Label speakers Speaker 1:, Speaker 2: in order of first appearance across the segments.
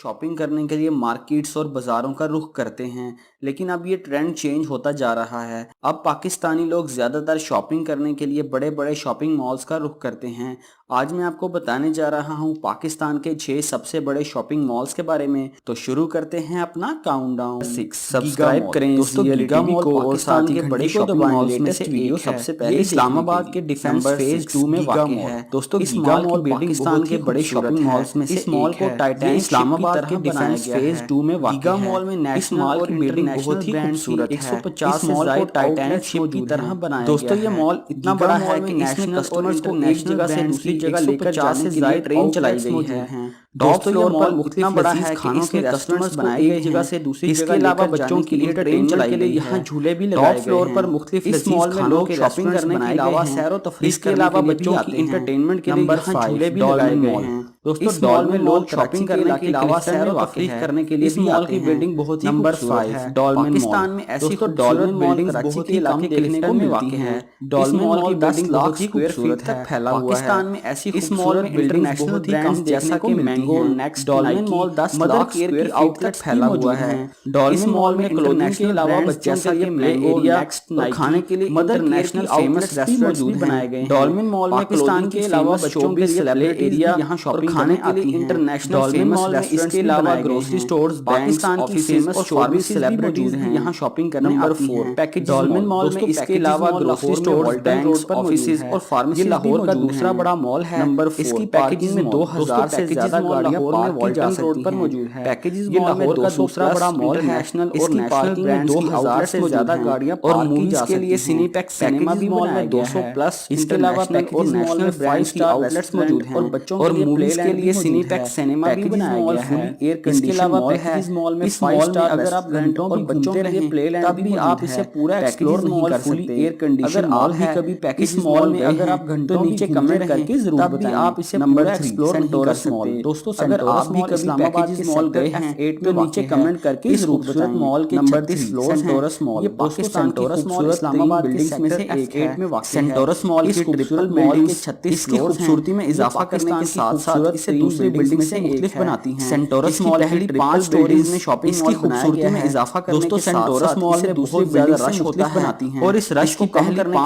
Speaker 1: Shopping करने के लिए मार्केट्स और बाज़ारों का रुख करते हैं, लेकिन अब ये ट्रेंड चेंज होता जा रहा है। अब पाकिस्तानी लोग ज़्यादातर शॉपिंग करने के लिए बड़े-बड़े शॉपिंग मॉल्स का रुख करते हैं। आज मैं आपको बताने जा रहा हूँ पाकिस्तान के 6 सबसे बड़े शॉपिंग मॉल्स के बारे में। तो शुरू करते हैं अपना काउंटडाउन। 6 सब्सक्राइब करें दोस्तों गीगा मॉल पाकिस्तान के बड़े शॉपिंग मॉल्स में से एक सबसे पहले इस्लामाबाद के डिफेंस फेज 2 में वाक़ है। दोस्तों इस मॉल मॉल पाकिस्तान के बड़े शॉपिंग मॉल्स में से इस मॉल को टाइटैनिक इस्लामाबाद के डिफेंस फेज 2 में वाक़ है। मॉल में नेशनल मॉल की बिल्डिंग बहुत ही खूबसूरत है। 150 से ज्यादा टाइटैनिक शिप की तरह बनाया गया है। दोस्तों ये मॉल इतना बड़ा है कि इसमें कस्टमर्स को एक जगह से दूसरी जगह लेकर जाने के लिए ट्रेन चलाई गई है। दोस्तों ये मॉल इतना बड़ा है कि इसमें कस्टमर्स बनाए गए जगह से दूसरी जगह अलावा बच्चों के लिए ट्रेन चलाई गई है। यहाँ झूले भी लगाए गए हैं। टॉप फ्लोर पर मुख्तलिफ इस मॉल में लोग शॉपिंग करने के अलावा सैर व तफरीह इसके अलावा बच्चों की इंटरटेनमेंट के लिए यहाँ झूले भी लगाए गए हैं। दोस्तों इस मॉल में लोग शॉपिंग करने के अलावा सैर व तफरीह करने के लिए इस मॉल की बिल्डिंग बहुत ही नंबर 5 है। पाकिस्तान में ऐसी खूबसूरत बिल्डिंग बहुत ही इलाके देखने को मिलती है। डॉल्मेन मॉल की बिल्डिंग बहुत ही खूबसूरत है, फैला हुआ है। पाकिस्तान में ऐसी इस मॉल में इंटरनेशनल ब्रांड्स जैसा कि Mango, next, Dolmen mall 10 lakh square feet तक फैला हुआ है। डॉल्मेन मॉल में क्लोथिंग के अलावा बच्चों के लिए प्ले एरिया और खाने के लिए इंटरनेशनल फेमस रेस्टोरेंट्स भी बनाए गए हैं। डॉल्मेन मॉल में पाकिस्तान के अलावा बच्चों के लिए प्ले एरिया यहाँ शॉपिंग खाने के लिए इंटरनेशनल फेमस रेस्टोरेंट्स के अलावा ग्रोसरी स्टोर्स, पाकिस्तान की फेमस शॉपिंग सेलिब्रिटीज हैं यहाँ शॉपिंग करने आती हैं। पैकेज डॉल्मेन मॉल में इसके अलावा ग्रोसरी स्टोर्स, बैंक्स, ऑफिसेज और फार्मेसी लाहौर का दूसरा बड़ा मॉल है। नंबर 4 इसकी पैकेजिंग में 2000 से ज्यादा गाड़ियां लाहौर में वॉल्टन रोड पर मौजूद है। पैकेजेस ये लाहौर का दूसरा बड़ा मॉल है। नेशनल और नेशनल ब्रांड्स की 2000 से ज्यादा गाड़ियां और मूवीज के लिए सिनेपैक्स सिनेमा भी मॉल में 200 प्लस। इसके अलावा पैकेजेस मॉल में 5 स्टार आउटलेट्स मौजूद हैं और बच्चों और मूवीज के लिए सिनेपैक्स सिनेमा भी बनाया गया है। एयर कंडीशन मॉल है। मॉल में 5 स्टार अगर आप घंटों भी बच्चों के लिए प्लेलैंड तब भी आप इसे पूरा एक्सप्लोर नहीं कर सकते। एयर कंडीशन मॉल है। कभी पैकेज मॉल में अगर आप घंटों नीचे कमेंट करके जरूर बताएं, आप इसे पूरा एक्सप्लोर नहीं कर सकते। दोस्तों अगर आप भी कभी पैकेज मॉल गए हैं 8 पे नीचे कमेंट करके जरूर बताएं। मॉल के नंबर 36 सेंटोरस मॉल। ये पाकिस्तान की मॉल इस्लामाबाद के में से एक है। सेंटोरस मॉल की खूबसूरत मॉल के 36 की खूबसूरती में इजाफा करने के साथ-साथ इसे दूसरी बिल्डिंग से मुख्तलिफ बनाती हैं। सेंटोरस मॉल पहली 5 स्टोरीज में शॉपिंग मॉल खूबसूरती में इजाफा करने के साथ सेंटोरस मॉल में बहुत ज्यादा रश होता है और इस रश को कम करने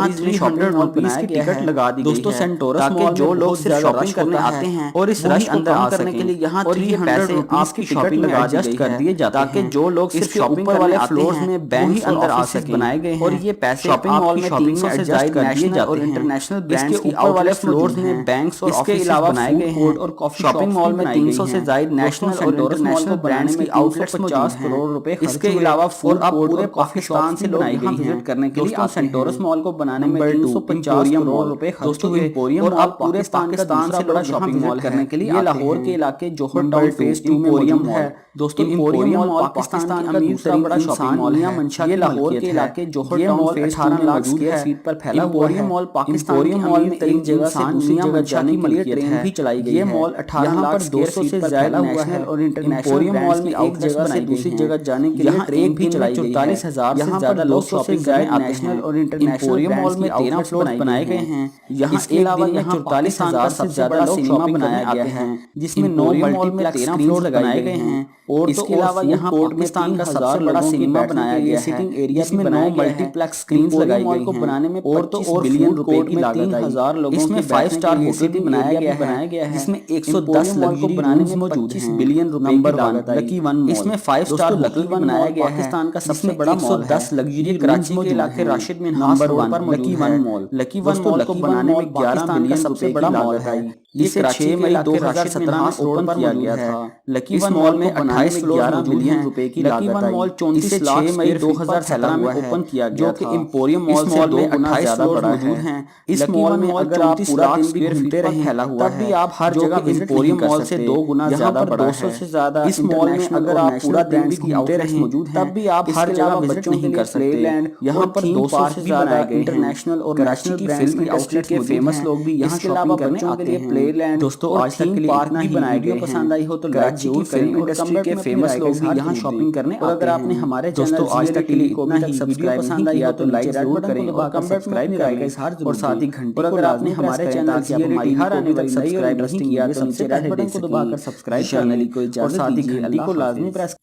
Speaker 1: के लिए यहाँ 300 रुपीस की टिकट लगा दी गई है। दोस्तों सेंटोरस मॉल जो लोग सिर्फ शॉपिंग करने आते हैं और इस रश अंदर आ करने के लिए यहाँ 300 रुपीस की शॉपिंग लगा एडजस्ट कर दिए जाते हैं ताकि जो लोग सिर्फ शॉपिंग करने फ्लोर्स में बैंक अंदर आ सके बनाए गए हैं और ये पैसे शॉपिंग मॉल में 300 से ज्यादा कर दिए जाते हैं और इंटरनेशनल ब्रांड्स की ऊपर वाले फ्लोर्स में बैंक्स और इसके अलावा बनाए गए हैं और कॉफी शॉपिंग मॉल में 300 से ज्यादा नेशनल और इंटरनेशनल ब्रांड्स की आउटलेट्स 50 करोड़ रुपए इसके अलावा फुल आप पूरे पाकिस्तान से बनाई गई विजिट करने के लिए सेंटोरस मॉल को बनाने में 350 करोड़ रुपए खर्च हुए और आप पूरे पाकिस्तान से बड़ा शॉपिंग मॉल करने के लिए लाहौर के इलाके जोहर टाउन फेज 2 में मौजूद है। दोस्तों एम्पोरियम मॉल पाकिस्तान का दूसरा बड़ा शॉपिंग मॉल है। ये लाहौर के इलाके Johar town phase 18 lakh square feet पर फैला हुआ है। मॉल पाकिस्तान के मॉल में एक जगह से दूसरी जगह जाने के लिए ट्रेन भी चलाई गई है। ये मॉल 18 लाख 200 से ज्यादा हुआ है और इंटरनेशनल मॉल में एक जगह से दूसरी जगह जाने के लिए ट्रेन भी चलाई गई है। 44,000 से ज्यादा लोग शॉपिंग करने नेशनल और इंटरनेशनल मॉल में 13 फ्लोर बनाए गए हैं। यहाँ के अलावा यहाँ 44,000 से ज्यादा सिनेमा बनाया गया है जिसमें 9 मल्टीप्लेक्स स्क्रीन लगाए गए हैं और इसके अलावा यहाँ पाकिस्तान का सबसे बड़ा सिनेमा बनाया गया है सिटिंग एरिया में 9 मल्टीप्लेक्स स्क्रीन लगाई गई हैं बनाने में और तो और बिलियन रुपए की लागत आई। 3000 लोगों इसमें 5 स्टार होटल भी बनाया गया है जिसमें 110 मॉल को बनाने में 25 बिलियन रुपए की लागत आई। लकी वन मॉल इसमें 5 स्टार होटल भी बनाया गया है पाकिस्तान का सबसे बड़ा मॉल 110 लग्जरी कराची के इलाके राशिद में number 1 lucky one mall. Lucky one mall को बनाने में 11 बिलियन सबसे बड़ा मॉल है। इसे 6 मई 2017 में ओपन किया गया था। लकी वन मॉल में 28 11 बिलियन रुपए की लागत आई। लकी वन मॉल 34 लाख 6 मई 2017 में ओपन किया गया था जो कि एम्पोरियम मॉल से 2 गुना ज्यादा बड़ा है। इस मॉल में अगर आप पूरा दिन भी घूमते रहे फैला हुआ है तब भी आप हर जगह एम्पोरियम मॉल से 2 गुना ज्यादा बड़ा है। 200 से ज्यादा इस मॉल में अगर आप पूरा दिन भी घूमते रहे मौजूद तब भी आप हर जगह विजिट नहीं कर सकते। यहाँ पर 200 से ज्यादा इंटरनेशनल और नेशनल की फिल्म इंडस्ट्री के फेमस लोग भी यहाँ शॉपिंग करने आते हैं। फेयरलैंड दोस्तों आज तक के लिए इतना ही वीडियो पसंद आई हो तो लाइक जरूर करें। इंडस्ट्री के फेमस लोग भी यहाँ शॉपिंग करने आते हैं। और अगर आपने हमारे चैनल आज तक के लिए इतना ही वीडियो पसंद आई हो तो लाइक जरूर करें और सब्सक्राइब करें और साथ ही घंटी को लाजमी हमारे चैनल की हमारी हर आने वाली सब्सक्राइब नहीं किया तो नीचे रेड बटन को दबाकर सब्सक्राइब चैनल को और साथ ही घंटी को लाजमी प्रेस